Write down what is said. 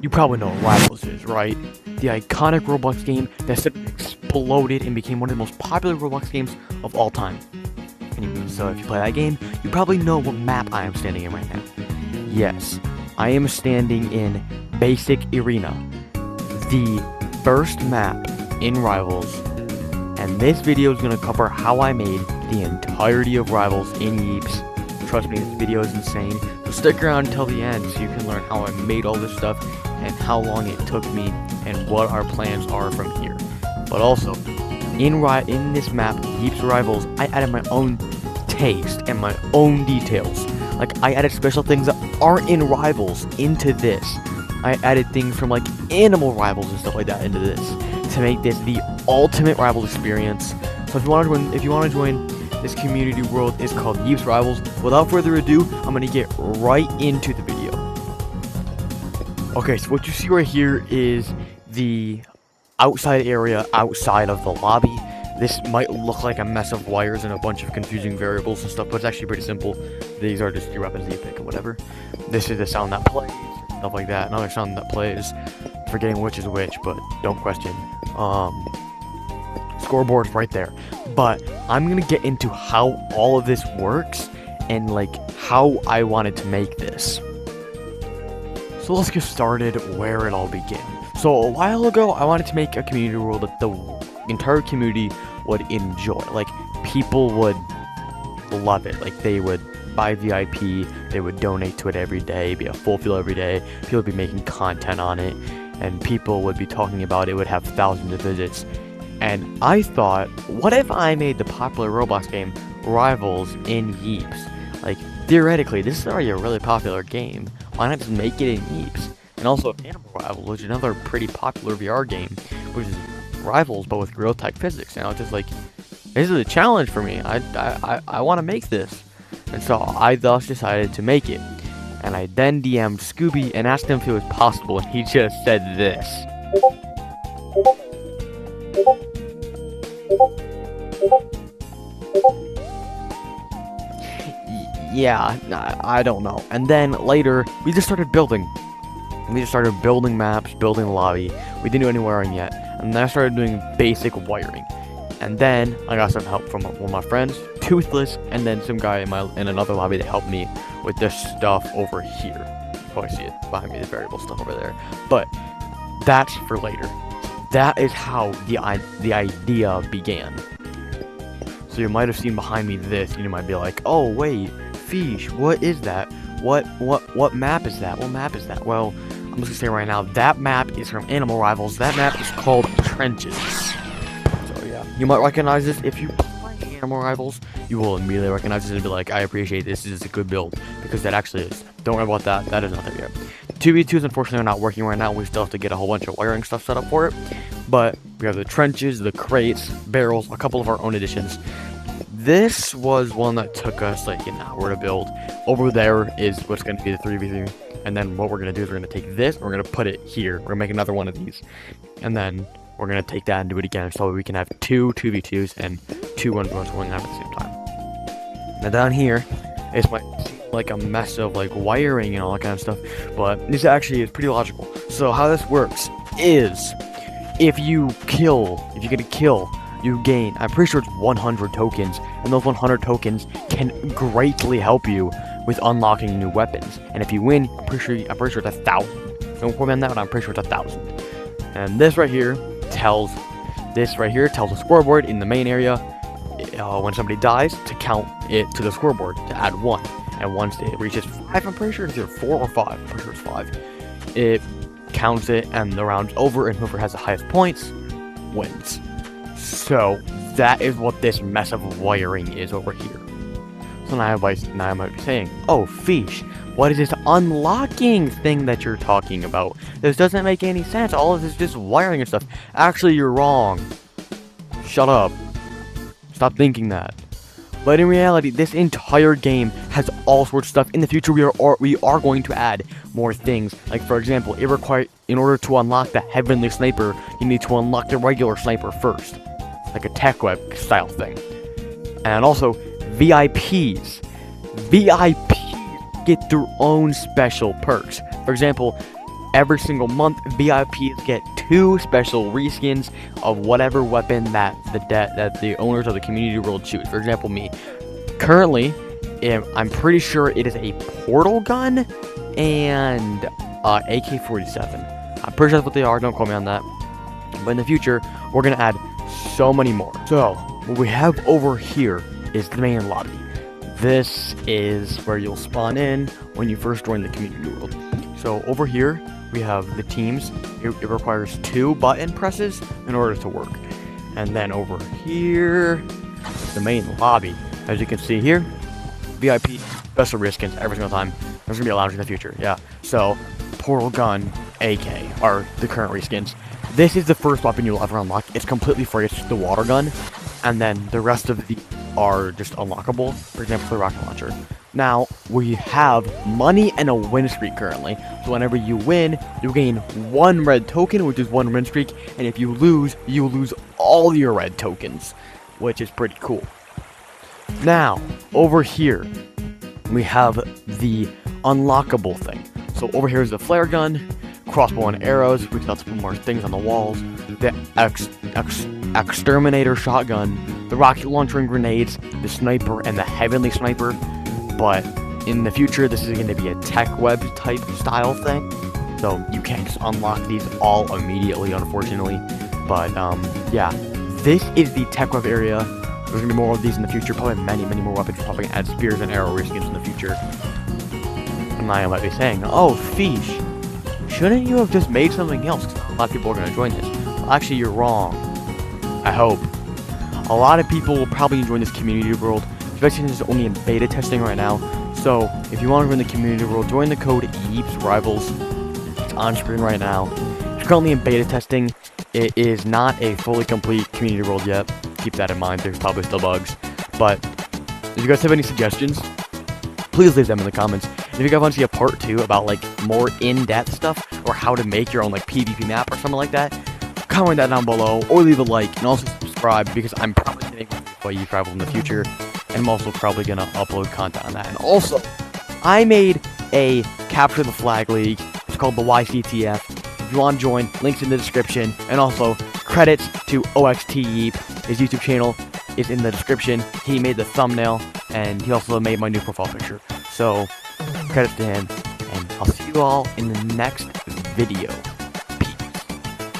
You probably know what Rivals is, right? The iconic Roblox game that exploded and became one of the most popular Roblox games of all time. So if you play that game, you probably know what map I am standing in right now. Yes, I am standing in Basic Arena, the first map in Rivals, and this video is going to cover how I made the entirety of Rivals in Yeeps. Trust me, this video is insane, so stick around until the end so you can learn how I made all this stuff and how long it took me and what our plans are from here. But also, in this map, Yeeps Rivals, I added my own taste and my own details. Like, I added special things that aren't in Rivals into this. I added things from like animal Rivals and stuff like that into this to make this the ultimate Rivals experience. So if you want to join this community world, is called Yeeps Rivals. Without further ado, I'm gonna get right into the video. Okay, so what you see right here is the outside area outside of the lobby. This might look like a mess of wires and a bunch of confusing variables and stuff, but it's actually pretty simple. These are just your weapons that you pick or whatever. This is the sound that plays, stuff like that. Another sound that plays, forgetting which is which, but don't question. Scoreboard's right there. But I'm gonna get into how all of this works and like how I wanted to make this. So let's get started where it all began. So a while ago, I wanted to make a community world that the entire community would enjoy. Like, people would love it. Like, they would buy VIP, they would donate to it every day, be a full field every day, people would be making content on it, and people would be talking about it, would have thousands of visits. And I thought, what if I made the popular Roblox game Rivals in Yeeps? Like, theoretically, this is already a really popular game. Why not just make it in Yeeps? And also Animal Rivals, which is another pretty popular VR game, which is Rivals but with real-type physics. And I was just like, this is a challenge for me. I want to make this. And so I thus decided to make it. And I then DM'd Scooby and asked him if it was possible, and he just said this. Yeah, I don't know. And then later, we just started building. We just started building maps, building the lobby. We didn't do any wiring yet. And then I started doing basic wiring. And then I got some help from one of my friends, Toothless, and then some guy in another lobby that helped me with this stuff over here. Oh, I see it behind me, the variable stuff over there. But that's for later. That is how the idea began. So you might have seen behind me this, and you might be like, oh wait, Fish, what is that? What map is that? What map is that? Well, I'm just gonna say right now, that map is from Animal Rivals. That map is called Trenches. So yeah, you might recognize this if you play Animal Rivals. You will immediately recognize this and be like, I appreciate this. This is a good build, because that actually is. Don't worry about that. That is not there yet. 2v2s unfortunately are not working right now. We still have to get a whole bunch of wiring stuff set up for it. But we have the trenches, the crates, barrels, a couple of our own additions. This was one that took us like an hour to build. Over there is what's going to be the 3v3. And then what we're going to do is we're going to take this, and we're going to put it here. We're going to make another one of these. And then we're going to take that and do it again, so we can have two 2v2s and two 1v1s going on at the same time. Now down here, it's like a mess of like wiring and all that kind of stuff. But this actually is pretty logical. So how this works is, if you get a kill, you gain, I'm pretty sure it's 100 tokens, and those 100 tokens can greatly help you with unlocking new weapons. And if you win, I'm pretty sure it's 1,000. Don't quote me on that, but I'm pretty sure it's 1,000. And this right here tells the scoreboard in the main area when somebody dies to count it to the scoreboard to add 1. And once it reaches 5, I'm pretty sure it's either 4 or 5. I'm pretty sure it's 5. It counts it, and the round's over, and whoever has the highest points wins. So that is what this mess of wiring is over here. So now I might be saying, oh, Fish, what is this unlocking thing that you're talking about? This doesn't make any sense. All of this is just wiring and stuff. Actually, you're wrong. Shut up. Stop thinking that. But in reality, this entire game has all sorts of stuff. In the future, we are going to add more things. Like, for example, in order to unlock the Heavenly Sniper, you need to unlock the regular sniper first. Like a tech web style thing. And also, VIPs get their own special perks. For example, every single month, VIPs get 2 special reskins of whatever weapon that the owners of the community world choose. For example, me. Currently, I'm pretty sure it is a portal gun and AK-47. I'm pretty sure that's what they are. Don't quote me on that. But in the future, we're gonna add so many more. So what we have over here is the main lobby. This is where you'll spawn in when you first join the community world. So over here we have the teams. It requires 2 button presses in order to work. And then over here, the main lobby. As you can see here, VIP special reskins every single time. There's gonna be a lounge in the future. Yeah. So portal gun, AK are the current reskins. This is the first weapon you'll ever unlock. It's completely free. It's just the water gun, and then the rest of the are just unlockable. For example, the rocket launcher. Now we have money and a win streak currently. So whenever you win, you gain 1 red token, which is 1 win streak, and if you lose all your red tokens, which is pretty cool. Now over here we have the unlockable thing. So over here is the flare gun, crossbow and arrows, which lets put more things on the walls, the exterminator shotgun, the rocket launcher and grenades, the sniper, and the heavenly sniper. But in the future, this is going to be a tech web type style thing, so you can't just unlock these all immediately, unfortunately. But yeah, this is the tech web area. There's going to be more of these in the future, probably many more weapons. We're probably going to add spears and arrow reskins in the future. And I might be saying, oh, Fish, shouldn't you have just made something else? Because a lot of people are going to join this. Well, actually, you're wrong. I hope. A lot of people will probably join this community world, especially since it's only in beta testing right now. So, if you want to join the community world, join the code Yeeps Rivals. It's on screen right now. It's currently in beta testing. It is not a fully complete community world yet. Keep that in mind. There's probably still bugs. But, if you guys have any suggestions, please leave them in the comments. And if you guys want to see a part 2 about like more in-depth stuff, or how to make your own like PvP map or something like that, comment that down below, or leave a like, and also subscribe, because I'm probably going to make Yeeps Rival in the future, and I'm also probably going to upload content on that. And also, I made a Capture the Flag League. It's called the YCTF. If you want to join, links in the description, and also credits to OXT Yeep. His YouTube channel is in the description. He made the thumbnail, and he also made my new profile picture. So, credits to him, and I'll see you all in the next video.